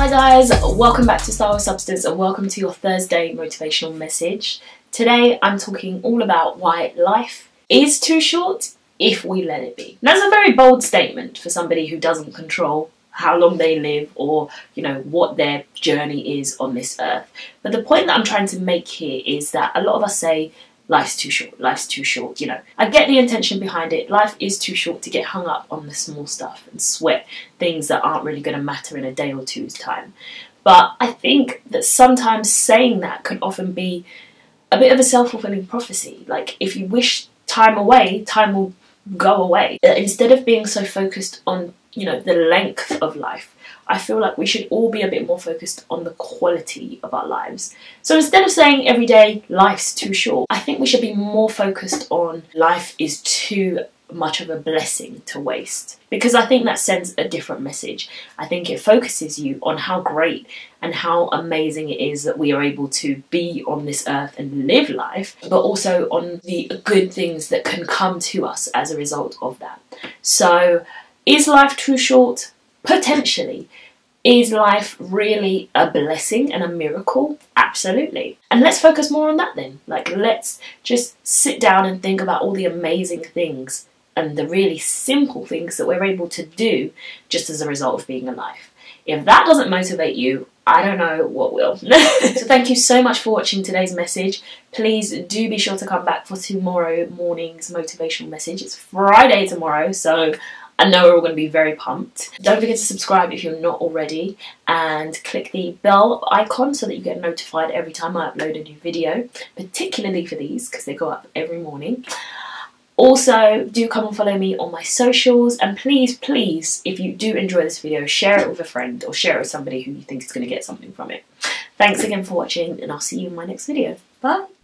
Hi guys, welcome back to Style with Substance and welcome to your Thursday motivational message. Today I'm talking all about why life is too short if we let it be. That's a very bold statement for somebody who doesn't control how long they live or, what their journey is on this earth. But the point that I'm trying to make here is that a lot of us say, life's too short, I get the intention behind it. Life is too short to get hung up on the small stuff and sweat things that aren't really going to matter in a day or two's time. But I think that sometimes saying that can often be a bit of a self-fulfilling prophecy. Like, if you wish time away, time will go away. Instead of being so focused on, the length of life, I feel like we should all be a bit more focused on the quality of our lives. So instead of saying every day, life's too short, I think we should be more focused on life is too much of a blessing to waste. Because I think that sends a different message. I think it focuses you on how great and how amazing it is that we are able to be on this earth and live life, but also on the good things that can come to us as a result of that. So, is life too short? Potentially. Is life really a blessing and a miracle? Absolutely. And let's focus more on that then. Let's just sit down and think about all the amazing things and the really simple things that we're able to do just as a result of being alive. If that doesn't motivate you, I don't know what will. So thank you so much for watching today's message. Please do be sure to come back for tomorrow morning's motivational message. It's Friday tomorrow, so I know we're all going to be very pumped. Don't forget to subscribe if you're not already, and click the bell icon so that you get notified every time I upload a new video, particularly for these because they go up every morning. Also, do come and follow me on my socials, and please, if you do enjoy this video, share it with a friend or share it with somebody who you think is going to get something from it. Thanks again for watching, and I'll see you in my next video. Bye!